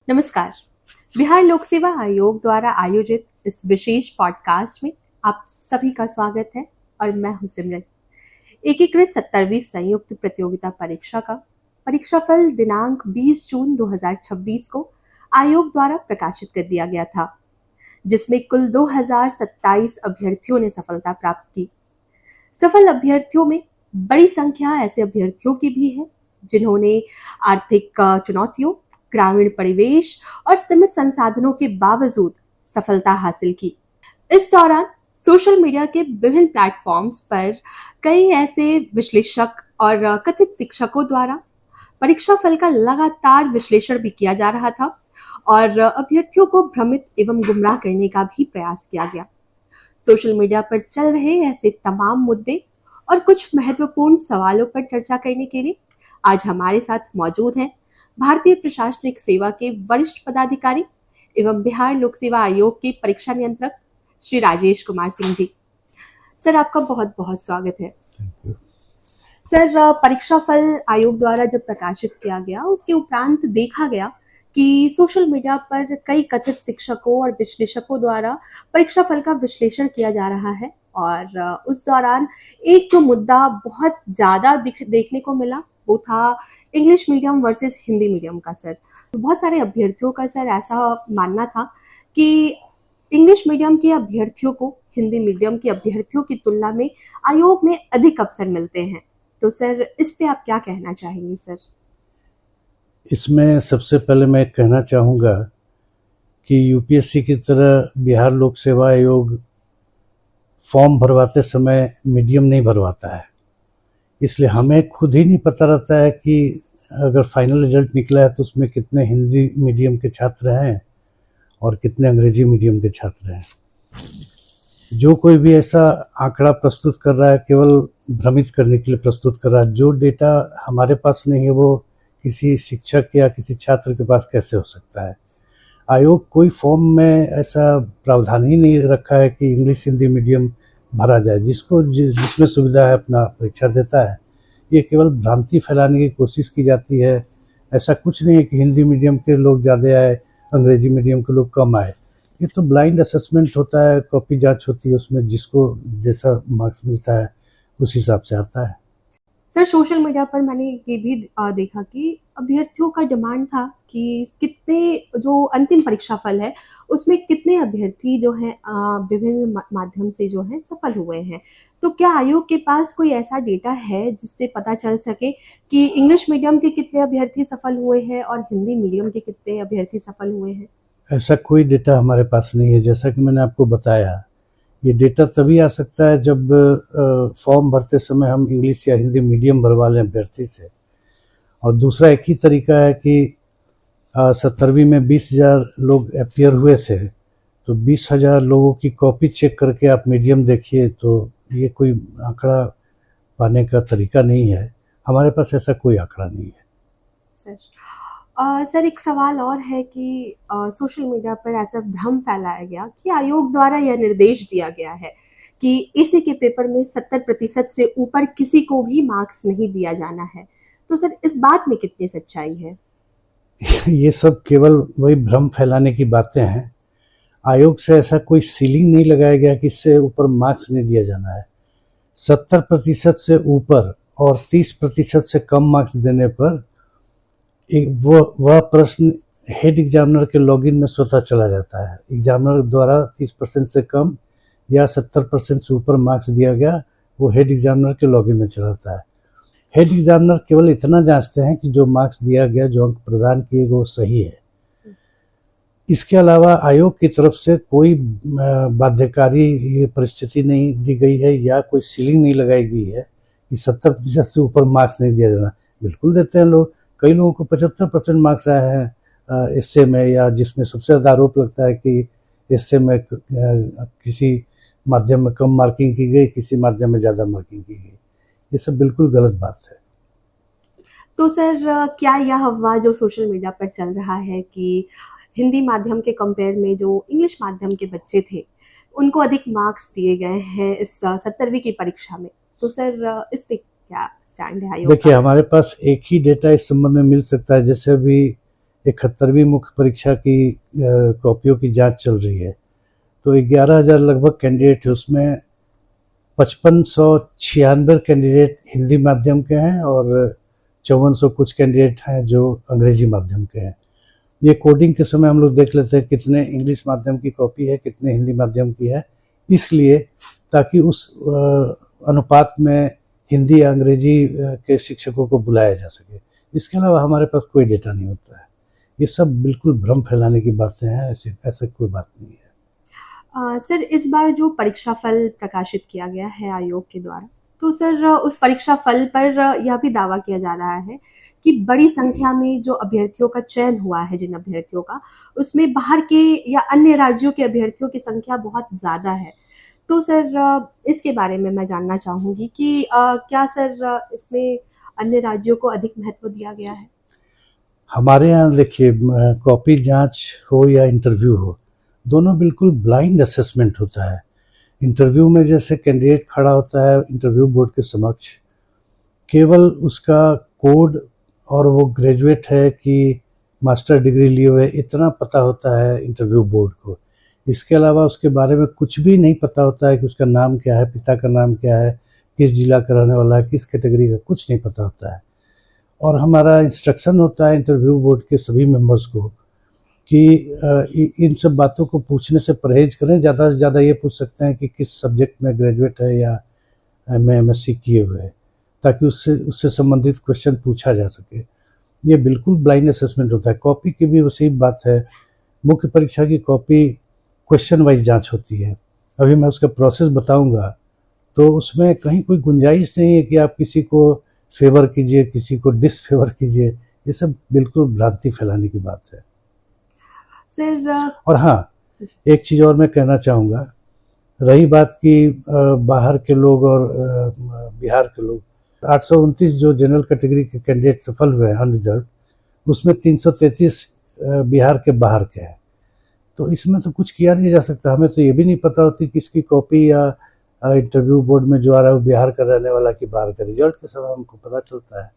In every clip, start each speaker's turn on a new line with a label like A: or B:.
A: नमस्कार। बिहार लोक सेवा आयोग द्वारा आयोजित इस विशेष पॉडकास्ट में आप सभी का स्वागत है और मैं हूं सिमरन। एकीकृत 70वीं संयुक्त प्रतियोगिता परीक्षा का परीक्षाफल दिनांक 20 जून 2026 को आयोग द्वारा प्रकाशित कर दिया गया था, जिसमें कुल 2027 अभ्यर्थियों ने सफलता प्राप्त की। सफल अभ्यर्थियों में बड़ी संख्या ऐसे अभ्यर्थियों की भी है जिन्होंने आर्थिक चुनौतियों, ग्रामीण परिवेश और सीमित संसाधनों के बावजूद सफलता हासिल की। इस दौरान सोशल मीडिया के विभिन्न प्लेटफॉर्म्स पर कई ऐसे विश्लेषक और कथित शिक्षकों द्वारा परीक्षा फल का लगातार विश्लेषण भी किया जा रहा था और अभ्यर्थियों को भ्रमित एवं गुमराह करने का भी प्रयास किया गया। सोशल मीडिया पर चल रहे ऐसे तमाम मुद्दे और कुछ महत्वपूर्ण सवालों पर चर्चा करने के लिए आज हमारे साथ मौजूद हैं भारतीय प्रशासनिक सेवा के वरिष्ठ पदाधिकारी एवं बिहार लोक सेवा आयोग के परीक्षा नियंत्रक श्री राजेश कुमार सिंह जी। सर, आपका बहुत बहुत स्वागत है। सर, परीक्षा फल आयोग द्वारा जब प्रकाशित किया गया उसके उपरांत देखा गया कि सोशल मीडिया पर कई कथित शिक्षकों और विश्लेषकों द्वारा परीक्षा फल का विश्लेषण किया जा रहा है और उस दौरान एक जो मुद्दा बहुत ज्यादा देखने को मिला वो था English medium versus Hindi medium का। सर, तो बहुत सारे अभ्यर्थियों का सर ऐसा मानना था कि इंग्लिश मीडियम के अभ्यर्थियों को हिंदी मीडियम के अभ्यर्थियों की तुलना में आयोग में अधिक अवसर मिलते हैं। तो सर, इस पे आप क्या कहना चाहेंगे? सर,
B: इसमें सबसे पहले मैं कहना चाहूँगा कि यूपीएससी की तरह बिहार लोक सेवा आयोग फॉर्म भरवाते समय मीडियम नहीं भरवाता है, इसलिए हमें खुद ही नहीं पता रहता है कि अगर फाइनल रिजल्ट निकला है तो उसमें कितने हिंदी मीडियम के छात्र हैं और कितने अंग्रेजी मीडियम के छात्र हैं। जो कोई भी ऐसा आंकड़ा प्रस्तुत कर रहा है केवल भ्रमित करने के लिए प्रस्तुत कर रहा है। जो डेटा हमारे पास नहीं है वो किसी शिक्षक या किसी छात्र के पास कैसे हो सकता है। आयोग कोई फॉर्म में ऐसा प्रावधान ही नहीं रखा है कि इंग्लिश हिंदी मीडियम भरा जाए। जिसको जिसमें सुविधा है अपना परीक्षा देता है। ये केवल भ्रांति फैलाने की कोशिश की जाती है। ऐसा कुछ नहीं है कि हिंदी मीडियम के लोग ज़्यादा आए, अंग्रेजी मीडियम के लोग कम आए। ये तो ब्लाइंड असेसमेंट होता है, कॉपी जांच होती है, उसमें जिसको जैसा मार्क्स मिलता है उस हिसाब से आता है।
A: सर, सोशल मीडिया पर मैंने ये भी देखा कि अभ्यर्थियों का डिमांड था कि कितने जो अंतिम परीक्षा फल है उसमें कितने अभ्यर्थी जो हैं विभिन्न माध्यम से जो हैं सफल हुए हैं। तो क्या आयोग के पास कोई ऐसा डेटा है जिससे पता चल सके कि इंग्लिश मीडियम के कितने अभ्यर्थी सफल हुए हैं और हिंदी मीडियम के कितने अभ्यर्थी सफल हुए हैं?
B: ऐसा कोई डेटा हमारे पास नहीं है। जैसा कि मैंने आपको बताया, ये डेटा तभी आ सकता है जब फॉर्म भरते समय हम इंग्लिश या हिंदी मीडियम भरवा लें अभ्यर्थी से। और दूसरा एक ही तरीका है कि 70वीं में 20,000 लोग अपियर हुए थे, तो 20,000 लोगों की कॉपी चेक करके आप मीडियम देखिए, तो ये कोई आंकड़ा पाने का तरीका नहीं है। हमारे पास ऐसा कोई आंकड़ा नहीं है।
A: सर, एक सवाल और है कि सोशल मीडिया पर ऐसा भ्रम फैलाया गया कि आयोग द्वारा यह निर्देश दिया गया है कि इसी के पेपर में 70% से ऊपर किसी को भी मार्क्स नहीं दिया जाना है। तो सर, इस बात में कितनी सच्चाई है?
B: ये सब केवल वही भ्रम फैलाने की बातें हैं। आयोग से ऐसा कोई सीलिंग नहीं लगाया गया कि इससे ऊपर मार्क्स नहीं दिया जाना है। 70% से ऊपर और 30% से कम मार्क्स देने पर वह प्रश्न हेड एग्जामिनर के लॉगिन में स्वतः चला जाता है। एग्जामिनर द्वारा 30% से कम या 70% से ऊपर मार्क्स दिया गया, वो हेड एग्जामिनर के लॉगिन में चला जाता है। हेड एग्जामिनर केवल इतना जांचते हैं कि जो मार्क्स दिया गया, जो अंक प्रदान किए गए, वो सही है। इसके अलावा आयोग की तरफ से कोई बाध्यकारी परिस्थिति नहीं दी गई है या कोई सीलिंग नहीं लगाई गई है कि 70% से ऊपर मार्क्स नहीं दिया जाना। बिल्कुल देते हैं लोग। कई लोगों को 75% मार्क्स आए हैं एसए में, या जिसमें सबसे ज़्यादा आरोप लगता है कि एसए में किसी माध्यम में कम मार्किंग की गई, किसी माध्यम में ज़्यादा मार्किंग की गई। ये सब बिल्कुल गलत बात है।
A: तो सर, क्या यह अफवाह जो सोशल मीडिया पर चल रहा है कि हिंदी माध्यम के कंपेयर में जो इंग्लिश माध्यम के बच्चे थे उनको अधिक मार्क्स दिए गए हैं इस 70वीं की परीक्षा में, तो सर इस पे क्या स्टैंड है आयोग का?
B: देखिए, हमारे पास एक ही डेटा इस संबंध में मिल सकता है। जैसे अभी 71वीं मुख्य परीक्षा की कॉपियों की जांच चल रही है। तो 11,000 लगभग कैंडिडेट है, उसमें 5596 कैंडिडेट हिंदी माध्यम के हैं और 5400 कुछ कैंडिडेट हैं जो अंग्रेजी माध्यम के हैं। ये कोडिंग के समय हम लोग देख लेते हैं कितने इंग्लिश माध्यम की कॉपी है, कितने हिंदी माध्यम की है, इसलिए ताकि उस अनुपात में हिंदी या अंग्रेजी के शिक्षकों को बुलाया जा सके। इसके अलावा हमारे पास कोई डेटा नहीं होता है। ये सब बिल्कुल भ्रम फैलाने की बातें हैं, ऐसे कोई बात नहीं है।
A: सर, इस बार जो परीक्षा फल प्रकाशित किया गया है आयोग के द्वारा, तो सर उस परीक्षा फल पर यह भी दावा किया जा रहा है कि बड़ी संख्या में जो अभ्यर्थियों का चयन हुआ है, जिन अभ्यर्थियों का, उसमें बाहर के या अन्य राज्यों के अभ्यर्थियों की संख्या बहुत ज़्यादा है। तो सर इसके बारे में मैं जानना चाहूँगी कि क्या सर इसमें अन्य राज्यों को अधिक महत्व दिया गया है?
B: हमारे यहाँ देखिए, कॉपी जांच हो या इंटरव्यू हो, दोनों बिल्कुल ब्लाइंड असेसमेंट होता है। इंटरव्यू में जैसे कैंडिडेट खड़ा होता है इंटरव्यू बोर्ड के समक्ष, केवल उसका कोड और वो ग्रेजुएट है कि मास्टर डिग्री लिए हुए, इतना पता होता है इंटरव्यू बोर्ड को। इसके अलावा उसके बारे में कुछ भी नहीं पता होता है कि उसका नाम क्या है, पिता का नाम क्या है, किस जिला का रहने वाला है, किस कैटेगरी का, कुछ नहीं पता होता है। और हमारा इंस्ट्रक्शन होता है इंटरव्यू बोर्ड के सभी मेंबर्स को कि इन सब बातों को पूछने से परहेज करें। ज़्यादा से ज़्यादा ये पूछ सकते हैं कि किस सब्जेक्ट में ग्रेजुएट है या MA MSc किए हुए है, ताकि उससे संबंधित क्वेश्चन पूछा जा सके। ये बिल्कुल ब्लाइंड असेसमेंट होता है। कॉपी की भी उसी बात है। मुख्य परीक्षा की कॉपी क्वेश्चन वाइज जांच होती है। अभी मैं उसका प्रोसेस बताऊंगा, तो उसमें कहीं कोई गुंजाइश नहीं है कि आप किसी को फेवर कीजिए, किसी को डिसफेवर कीजिए। ये सब बिल्कुल भ्रांति फैलाने की बात है
A: सर।
B: और हाँ, एक चीज़ और मैं कहना चाहूँगा, रही बात कि बाहर के लोग और बिहार के लोग, 829 जो जनरल कैटेगरी के कैंडिडेट सफल हुए हैं अनरिजर्व, उसमें 333 बिहार के बाहर के हैं। तो इसमें तो कुछ किया नहीं जा सकता। हमें तो ये भी नहीं पता होती कि इसकी कॉपी या इंटरव्यू बोर्ड में जो आ रहा है वो बिहार का रहने वाला कि बाहर का। रिजल्ट के समय हमको पता चलता है।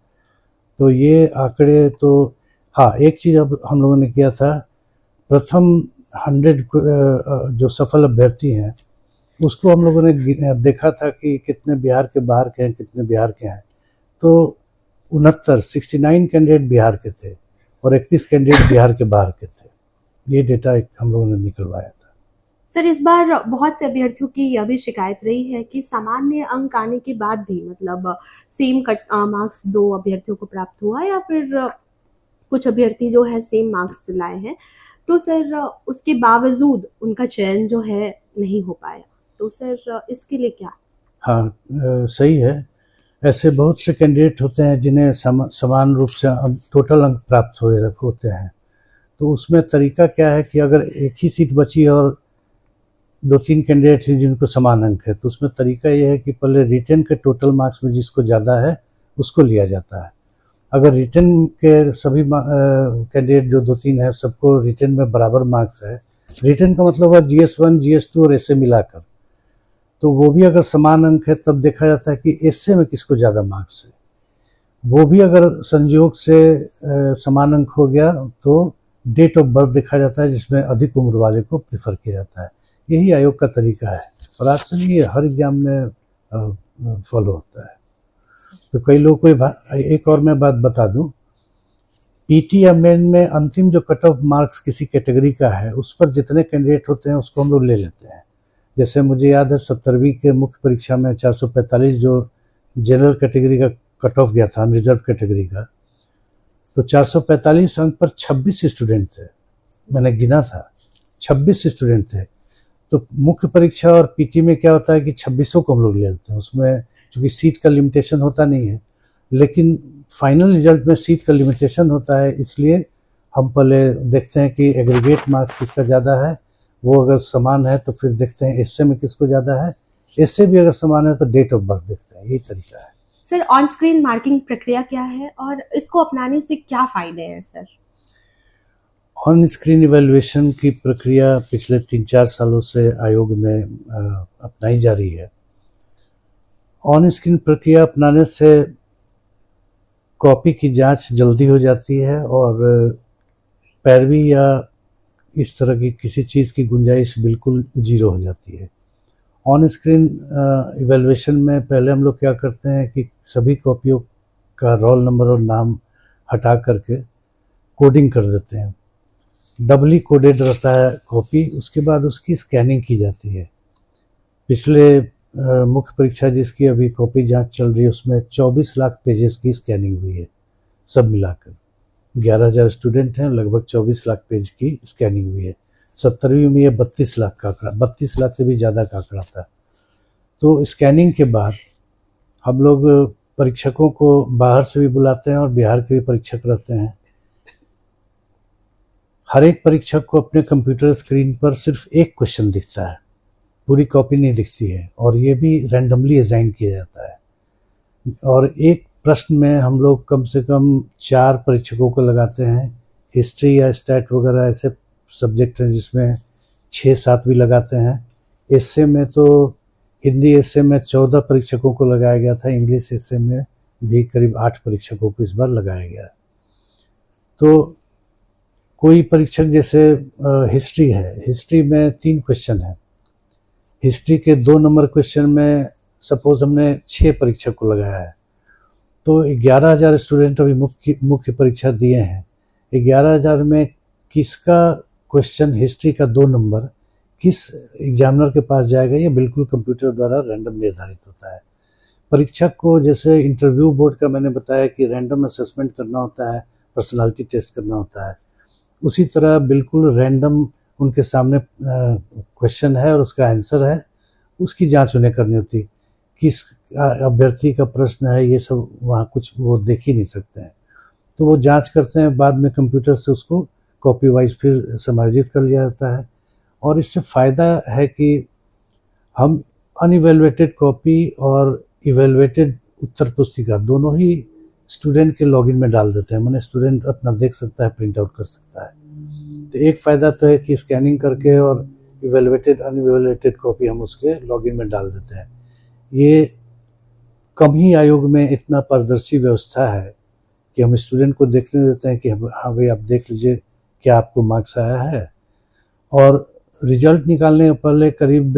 B: तो ये आंकड़े तो हाँ, एक चीज़ अब हम लोगों ने किया था, प्रथम 100 जो सफल अभ्यर्थी हैं उसको हम लोगों ने देखा था कि कितने बिहार के बाहर के हैं, कितने बिहार के हैं। तो 69 कैंडिडेट बिहार के थे और 31 कैंडिडेट बिहार के बाहर के थे। ये डेटा हम लोगों ने निकलवाया था।
A: सर, इस बार बहुत से अभ्यर्थियों की यह भी शिकायत रही है कि सामान्य अंक आने के बाद भी, मतलब सेम मार्क्स दो अभ्यर्थियों को प्राप्त हुआ, या फिर कुछ अभ्यर्थी जो है सेम मार्क्स लाए हैं, तो सर उसके बावजूद उनका चयन जो है नहीं हो पाया। तो सर इसके लिए क्या?
B: हाँ, सही है। ऐसे बहुत से कैंडिडेट होते हैं जिन्हें समान रूप से टोटल अंक प्राप्त होते हैं। तो उसमें तरीका क्या है कि अगर एक ही सीट बची और 2-3 कैंडिडेट हैं जिनको समान अंक है, तो उसमें तरीका यह है कि पहले रिटन के टोटल मार्क्स में जिसको ज़्यादा है उसको लिया जाता है। अगर रिटन के सभी कैंडिडेट जो 2-3 हैं सबको रिटन में बराबर मार्क्स है, रिटन का मतलब है GS1 GS2 और ऐसे मिलाकर, तो वो भी अगर समान अंक है तब देखा जाता है कि ऐसे में किसको ज़्यादा मार्क्स है। वो भी अगर संयोग से समान अंक हो गया तो डेट ऑफ बर्थ देखा जाता है, जिसमें अधिक उम्र वाले को प्रेफर किया जाता है। यही आयोग का तरीका है और आज से ये हर एग्जाम में फॉलो होता है। तो कई लोग को एक और मैं बात बता दूं, पीटी या मेन में अंतिम जो कट ऑफ मार्क्स किसी कैटेगरी का है उस पर जितने कैंडिडेट होते हैं उसको हम लोग ले लेते हैं। जैसे मुझे याद है 70वीं के मुख्य परीक्षा में 445 जो जनरल कैटेगरी का कट ऑफ गया था, अनरिजर्व कैटेगरी का, तो 445 अंक पर 26 स्टूडेंट थे। मैंने गिना था 26 स्टूडेंट थे। तो मुख्य परीक्षा और पीटी में क्या होता है कि 26 को हम लोग ले लेते हैं। उसमें चूँकि सीट का लिमिटेशन होता नहीं है, लेकिन फाइनल रिजल्ट में सीट का लिमिटेशन होता है, इसलिए हम पहले देखते हैं कि एग्रीगेट मार्क्स किसका ज़्यादा है। वो अगर समान है तो फिर देखते हैं एसए में किसको ज़्यादा है, एसए भी अगर समान है तो डेट ऑफ बर्थ देखते हैं। यही तरीका है।
A: सर, ऑन स्क्रीन मार्किंग प्रक्रिया क्या है और इसको अपनाने से क्या फायदे हैं सर?
B: ऑन स्क्रीन इवैल्यूएशन की प्रक्रिया पिछले 3-4 सालों से आयोग में अपनाई जा रही है। ऑन स्क्रीन प्रक्रिया अपनाने से कॉपी की जांच जल्दी हो जाती है और पैरवी या इस तरह की किसी चीज़ की गुंजाइश बिल्कुल जीरो हो जाती है। ऑन स्क्रीन इवैल्यूएशन में पहले हम लोग क्या करते हैं कि सभी कॉपियों का रोल नंबर और नाम हटा करके कोडिंग कर देते हैं। डबली कोडेड रहता है कॉपी, उसके बाद उसकी स्कैनिंग की जाती है। पिछले मुख्य परीक्षा जिसकी अभी कॉपी जांच चल रही है उसमें 24 लाख पेजेस की स्कैनिंग हुई है, सब मिलाकर 11,000 स्टूडेंट हैं, लगभग 24 लाख पेज की स्कैनिंग हुई है। 70वीं में ये 32 लाख का आंकड़ा, 32 लाख से भी ज़्यादा का आंकड़ा था। तो स्कैनिंग के बाद हम लोग परीक्षकों को बाहर से भी बुलाते हैं और बिहार के भी परीक्षक रहते हैं। हर एक परीक्षक को अपने कंप्यूटर स्क्रीन पर सिर्फ एक क्वेश्चन दिखता है, पूरी कॉपी नहीं दिखती है, और ये भी रैंडमली असाइन किया जाता है। और एक प्रश्न में हम लोग कम से कम 4 परीक्षकों को लगाते हैं। हिस्ट्री या स्टैट वगैरह ऐसे सब्जेक्ट हैं जिसमें 6-7 भी लगाते हैं। एसए में तो हिंदी एसए में 14 परीक्षकों को लगाया गया था, इंग्लिश एसए में भी करीब 8 परीक्षकों को इस बार लगाया गया। तो कोई परीक्षक जैसे हिस्ट्री है, हिस्ट्री में 3 क्वेश्चन है। हिस्ट्री के 2 नंबर क्वेश्चन में सपोज हमने 6 परीक्षक को लगाया है, तो 11,000 स्टूडेंट अभी मुख्य परीक्षा दिए हैं। 11,000 में किसका क्वेश्चन हिस्ट्री का 2 नंबर किस एग्जामिनर के पास जाएगा, ये बिल्कुल कंप्यूटर द्वारा रैंडम निर्धारित होता है। परीक्षक को जैसे इंटरव्यू बोर्ड का मैंने बताया कि रैंडम असेसमेंट करना होता है, पर्सनालिटी टेस्ट करना होता है, उसी तरह बिल्कुल रैंडम उनके सामने क्वेश्चन है और उसका आंसर है, उसकी जांच उन्हें करनी होती। किस अभ्यर्थी का प्रश्न है ये सब वहाँ कुछ वो देख ही नहीं सकते हैं, तो वो जांच करते हैं, बाद में कंप्यूटर से उसको कॉपी वाइज फिर समायोजित कर लिया जाता है। और इससे फ़ायदा है कि हम अनइवैल्यूएटेड कॉपी और इवैल्यूएटेड उत्तर पुस्तिका दोनों ही स्टूडेंट के लॉगिन में डाल देते हैं, माने स्टूडेंट अपना देख सकता है, प्रिंट आउट कर सकता है। तो एक फ़ायदा तो है कि स्कैनिंग करके और इवैल्यूएटेड अनइवैल्यूएटेड कॉपी हम उसके लॉगिन में डाल देते हैं। ये कम ही आयोग में इतना पारदर्शी व्यवस्था है कि हम स्टूडेंट को देखने देते हैं कि हाँ भाई आप देख लीजिए क्या आपको मार्क्स आया है। और रिजल्ट निकालने के पहले करीब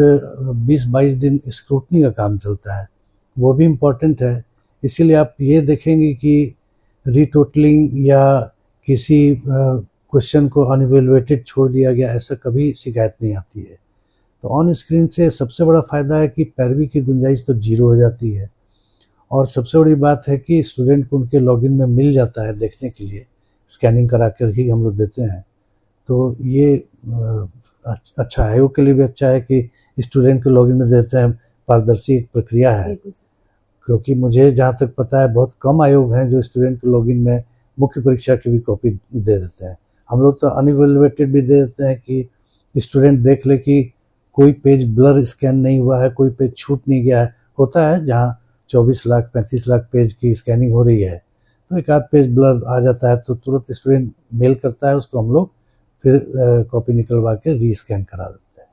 B: 20-22 दिन स्क्रूटनी का काम चलता है, वो भी इम्पोर्टेंट है। इसीलिए आप ये देखेंगे कि रीटोटलिंग या किसी क्वेश्चन को अनइवैल्यूएटेड छोड़ दिया गया, ऐसा कभी शिकायत नहीं आती है। तो ऑन स्क्रीन से सबसे बड़ा फ़ायदा है कि पैरवी की गुंजाइश तो जीरो हो जाती है, और सबसे बड़ी बात है कि स्टूडेंट को उनके लॉगिन में मिल जाता है देखने के लिए, स्कैनिंग करा कर ही हम लोग देते हैं। तो ये अच्छा है, आयोग के लिए भी अच्छा है कि स्टूडेंट के लॉगिन में देते हैं, पारदर्शी एक प्रक्रिया है। क्योंकि मुझे जहाँ तक पता है बहुत कम आयोग हैं जो स्टूडेंट के लॉगिन में मुख्य परीक्षा की भी कॉपी दे देते हैं। हम लोग तो अनइवैल्यूएटेड भी दे देते हैं कि स्टूडेंट देख ले कि कोई पेज ब्लर स्कैन नहीं हुआ है, कोई पेज छूट नहीं गया है। होता है जहाँ 24 लाख 35 लाख पेज की स्कैनिंग हो रही है तो एक आध पेज ब्लर आ जाता है, तो तुरंत स्टूडेंट मेल करता है, उसको हम लोग फिर कॉपी निकलवा के रीस्कैन करा देते हैं।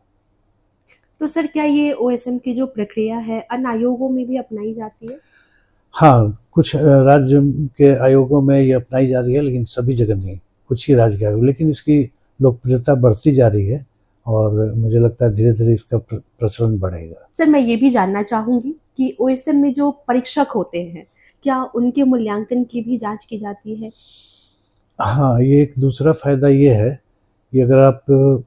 A: तो सर क्या ये ओएसएम की जो प्रक्रिया है अन्य आयोगों में भी अपनाई जाती है?
B: हाँ, कुछ राज्य के आयोगों में ये अपनाई जा रही है, लेकिन सभी जगह नहीं, कुछ ही राज्य के आयोग, लेकिन इसकी लोकप्रियता बढ़ती जा रही है और मुझे लगता है धीरे धीरे इसका प्रचलन बढ़ेगा।
A: सर मैं ये भी जानना चाहूंगी कि ओएसएम में जो परीक्षक होते हैं क्या उनके मूल्यांकन की भी जांच की जाती है?
B: हाँ, ये एक दूसरा फायदा ये है कि अगर आप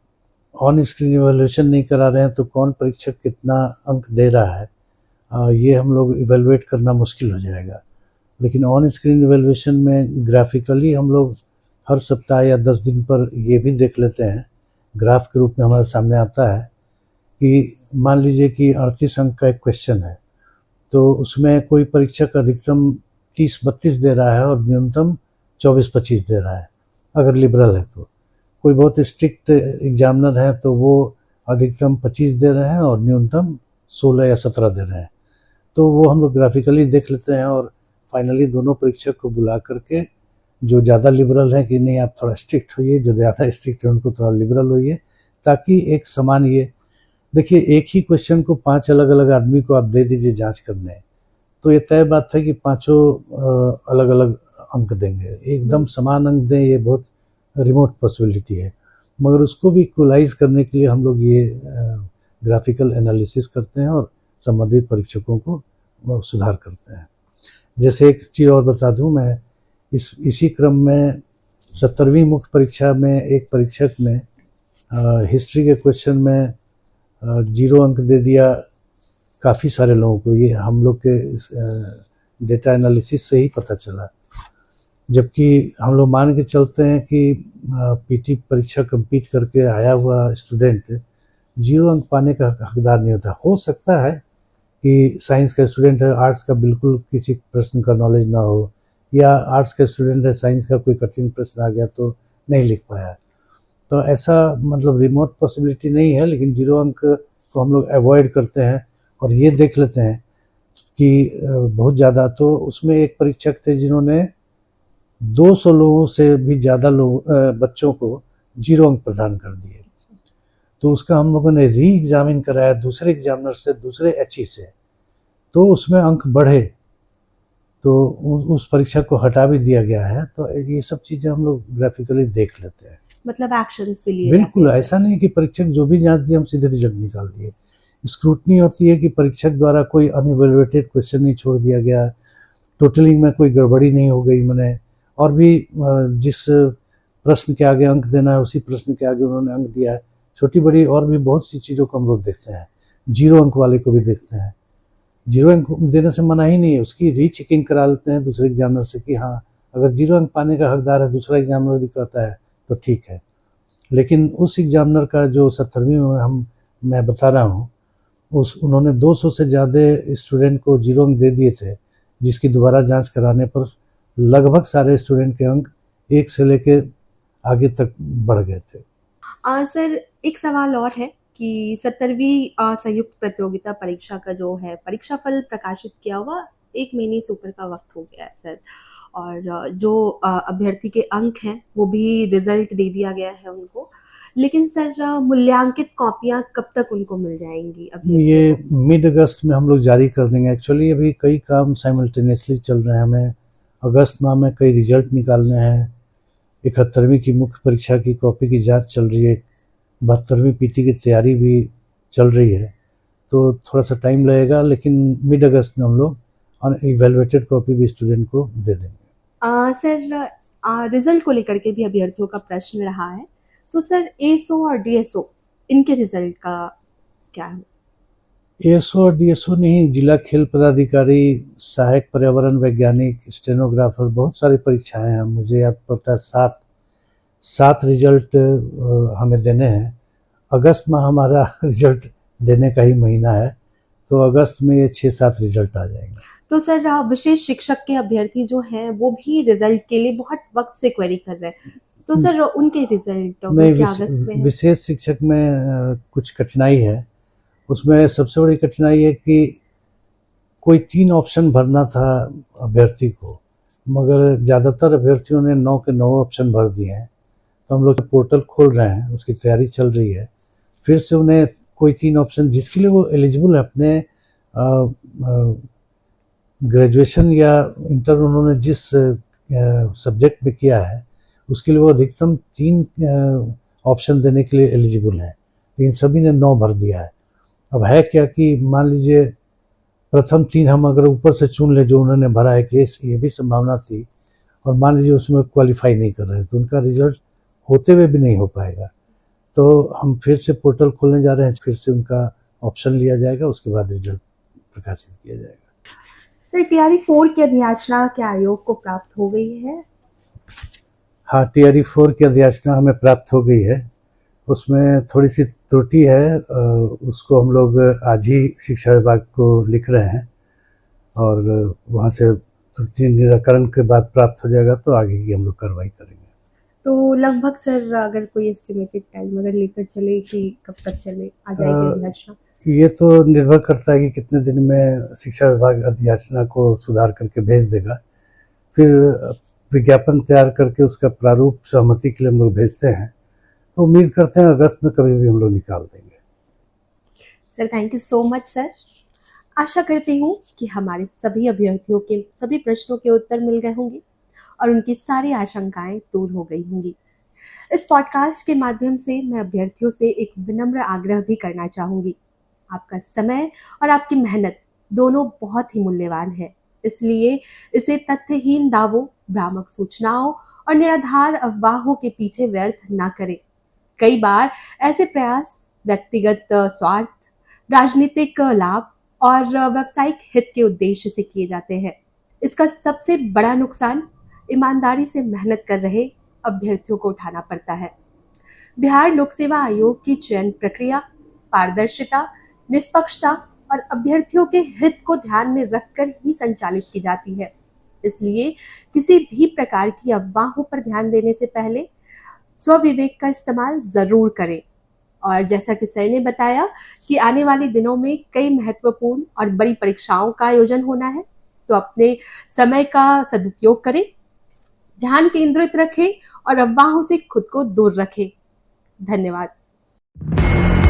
B: ऑन स्क्रीन इवैल्यूएशन नहीं करा रहे हैं तो कौन परीक्षक कितना अंक दे रहा है ये हम लोग इवैल्यूएट करना मुश्किल हो जाएगा। लेकिन ऑन स्क्रीन इवैल्यूएशन में ग्राफिकली हम लोग हर सप्ताह या 10 दिन पर ये भी देख लेते हैं, ग्राफ के रूप में हमारे सामने आता है कि मान लीजिए कि 38 अंक का एक क्वेश्चन है, तो उसमें कोई परीक्षक अधिकतम 30-32 दे रहा है और न्यूनतम 24-25 दे रहा है अगर लिबरल है। तो कोई बहुत स्ट्रिक्ट एग्जामिनर है तो वो अधिकतम 25 दे रहे हैं और न्यूनतम 16 या 17 दे रहे हैं। तो वो हम लोग ग्राफिकली देख लेते हैं और फाइनली दोनों परीक्षक को बुला करके जो ज़्यादा लिबरल हैं कि नहीं आप थोड़ा स्ट्रिक्ट होइए, जो ज़्यादा स्ट्रिक्ट है उनको थोड़ा लिबरल होइए, ताकि एक समान ये देखिए एक ही क्वेश्चन को 5 अलग अलग आदमी को आप दे दीजिए जांच करने, तो ये तय बात है कि पांचों अलग अलग अंक देंगे, एकदम समान अंक दें ये बहुत रिमोट पॉसिबिलिटी है, मगर उसको भी इक्वलाइज करने के लिए हम लोग ये ग्राफिकल एनालिसिस करते हैं और संबंधित परीक्षकों को सुधार करते हैं। जैसे एक चीज़ और बता दूं, मैं इसी क्रम में 70वीं मुख्य परीक्षा में एक परीक्षक ने हिस्ट्री के क्वेश्चन में 0 अंक दे दिया काफ़ी सारे लोगों को। ये हम लोग के डेटा एनालिसिस से ही पता चला, जबकि हम लोग मान के चलते हैं कि पीटी परीक्षा कंप्लीट करके आया हुआ स्टूडेंट 0 अंक पाने का हकदार नहीं होता। हो सकता है कि साइंस का स्टूडेंट है, आर्ट्स का बिल्कुल किसी प्रश्न का नॉलेज ना हो, या आर्ट्स का स्टूडेंट है, साइंस का कोई कठिन प्रश्न आ गया तो नहीं लिख पाया। तो ऐसा मतलब रिमोट पॉसिबिलिटी नहीं है, लेकिन 0 अंक को हम लोग अवॉइड करते हैं और ये देख लेते हैं कि बहुत ज़्यादा। तो उसमें एक परीक्षक थे जिन्होंने 200 लोगों से भी ज़्यादा बच्चों को 0 अंक प्रदान कर दिए। तो उसका हम लोगों ने री एग्जामिन कराया दूसरे एग्जामिनर से, दूसरे एचई से, तो उसमें अंक बढ़े, तो उस परीक्षा को हटा भी दिया गया है। तो ये सब चीज़ें हम लोग ग्राफिकली देख लेते हैं।
A: मतलब एक्शंस भी लिए
B: बिल्कुल ऐसा नहीं कि परीक्षक जो भी जांच दी हम सीधे रिजल्ट निकाल दिए। स्क्रूटनी होती है कि परीक्षक द्वारा कोई अनइवैल्यूएटेड क्वेश्चन नहीं छोड़ दिया गया, टोटलिंग में कोई गड़बड़ी नहीं हो गई मैंने, और भी जिस प्रश्न के आगे अंक देना है उसी प्रश्न के आगे उन्होंने अंक दिया है। छोटी बड़ी और भी बहुत सी चीज़ों को हम लोग देखते हैं। 0 अंक वाले को भी देखते हैं। 0 अंक देने से मना ही नहीं है, उसकी रीचेकिंग करा लेते हैं दूसरे एग्जामिनर से कि हाँ अगर 0 अंक पाने का हकदार है, दूसरा एग्जामिनर भी कहता है तो ठीक है। लेकिन उस एग्जामिनर का जो 70वीं में मैं बता रहा हूँ, उन्होंने 200 से ज़्यादा स्टूडेंट को 0 अंक दे दिए थे, जिसकी दोबारा जांच कराने पर लगभग सारे स्टूडेंट के अंक 1 से लेके आगे तक बढ़ गए थे।
A: सर एक सवाल और है कि 70वीं संयुक्त प्रतियोगिता परीक्षा का जो है परीक्षा फल प्रकाशित किया हुआ 1 महीने से ऊपर का वक्त हो गया है सर, और जो अभ्यर्थी के अंक हैं वो भी रिजल्ट दे दिया गया है उनको, लेकिन सर मूल्यांकित कॉपियां कब तक उनको मिल जाएंगी? अभी
B: ये मिड अगस्त में हम लोग जारी कर देंगे। एक्चुअली अभी कई काम साइमल्टेनियसली चल रहे हैं। हमें अगस्त माह में कई रिजल्ट निकालने हैं। 71वीं की मुख्य परीक्षा की कॉपी की जांच चल रही है, 72वीं पीटी की तैयारी भी चल रही है, तो थोड़ा सा टाइम लगेगा, लेकिन मिड अगस्त में हम लोग इवेलुएटेड कॉपी भी स्टूडेंट को दे देंगे।
A: सर रिजल्ट को लेकर के भी अभ्यर्थियों का प्रश्न रहा है, तो सर एसओ और डीएसओ इनके रिजल्ट का क्या है?
B: एएसओ और डीएसओ नहीं, जिला खेल पदाधिकारी, सहायक पर्यावरण वैज्ञानिक, स्टेनोग्राफर, बहुत सारी परीक्षाएं हैं। मुझे याद पड़ता है 7 रिजल्ट हमें देने हैं। अगस्त में हमारा रिजल्ट देने का ही महीना है, तो अगस्त में ये 6-7 रिजल्ट आ जाएंगे।
A: तो सर विशेष शिक्षक के अभ्यर्थी जो हैं वो भी रिजल्ट के लिए बहुत वक्त से क्वेरी कर रहे हैं, तो सर उनके रिजल्ट क्या अगस्त में है?
B: विशेष शिक्षक में कुछ कठिनाई है। उसमें सबसे बड़ी कठिनाई है कि कोई 3 ऑप्शन भरना था अभ्यर्थी को, मगर ज़्यादातर अभ्यर्थियों ने 9 के 9 ऑप्शन भर दिए हैं। तो हम लोग पोर्टल खोल रहे हैं, उसकी तैयारी चल रही है। फिर से उन्हें कोई 3 ऑप्शन जिसके लिए वो एलिजिबल है, अपने ग्रेजुएशन या इंटर उन्होंने जिस सब्जेक्ट में किया है उसके लिए वो अधिकतम 3 ऑप्शन देने के लिए एलिजिबल है, लेकिन सभी ने 9 भर दिया है। अब है क्या कि मान लीजिए प्रथम 3 हम अगर ऊपर से चुन ले जो उन्होंने भरा है, केस ये भी संभावना थी, और मान लीजिए उसमें क्वालिफाई नहीं कर रहे तो उनका रिजल्ट होते हुए भी नहीं हो पाएगा। तो हम फिर से पोर्टल खोलने जा रहे हैं, फिर से उनका ऑप्शन लिया जाएगा, उसके बाद रिजल्ट प्रकाशित किया जाएगा।
A: सर टीआरई 4 की अधियाचना क्या आयोग को प्राप्त हो गई है?
B: हाँ, टीआरई 4 की अधियाचना हमें प्राप्त हो गई है। उसमें थोड़ी सी त्रुटि है, उसको हम लोग आज ही शिक्षा विभाग को लिख रहे हैं, और वहाँ से त्रुटि निराकरण के बाद प्राप्त हो जाएगा तो आगे की हम लोग कार्रवाई करेंगे।
A: तो लगभग सर अगर कोई एस्टिमेटेड टाइम अगर लेकर चले कि कब तक चले आ जाएगी अधियाचना?
B: ये तो निर्भर करता है कि कितने दिन में शिक्षा विभाग अधियाचना को सुधार करके भेज देगा। फिर विज्ञापन तैयार करके उसका प्रारूप सहमति के लिए हम लोग भेजते हैं, तो उम्मीद करते हैं अगस्त में कभी भी हम लोग निकाल देंगे।
A: Sir thank you so much sir. आशा करती हूँ कि हमारे सभी अभ्यर्थियों के सभी प्रश्नों के उत्तर मिल गए होंगे और उनकी सारी आशंकाएं दूर हो गई होंगी। इस पॉडकास्ट के माध्यम से मैं अभ्यर्थियों से एक विनम्र आग्रह भी करना चाहूंगी। आपका समय और आपकी मेहनत दोनों बहुत ही मूल्यवान है, इसलिए इसे तथ्यहीन दावों, भ्रामक सूचनाओं और निराधार अफवाहों के पीछे व्यर्थ ना करें। कई बार ऐसे प्रयास व्यक्तिगत स्वार्थ, राजनीतिक लाभ और व्यावसायिक हित के उद्देश्य से किए जाते हैं। इसका सबसे बड़ा नुकसान ईमानदारी से मेहनत कर रहे अभ्यर्थियों को उठाना पड़ता है। बिहार लोक सेवा आयोग की चयन प्रक्रिया पारदर्शिता, निष्पक्षता और अभ्यर्थियों के हित को ध्यान में रखकर ही संचालित की जाती है। इसलिए किसी भी प्रकार की अफवाहों पर ध्यान देने से पहले स्वविवेक का इस्तेमाल जरूर करें। और जैसा कि सर ने बताया कि आने वाले दिनों में कई महत्वपूर्ण और बड़ी परीक्षाओं का आयोजन होना है, तो अपने समय का सदुपयोग करें, ध्यान केंद्रित रखें और अफवाहों से खुद को दूर रखें। धन्यवाद।